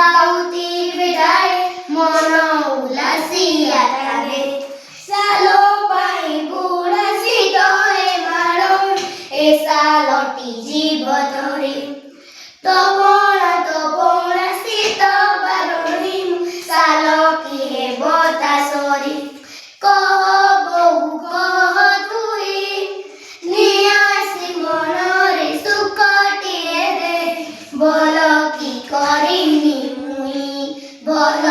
গাউতি বেড়ায় মন উলাসিয়া থাকে সালো পাই বুড়াসি তরে মারো এ সালটি জীব ধরে তপনা শীত বারণী সালো কি হেব তা সরি কহ বহু কহ তুই নিয়াসি মনরে সুখটিয়ে দে বল কি করিনি মুই বল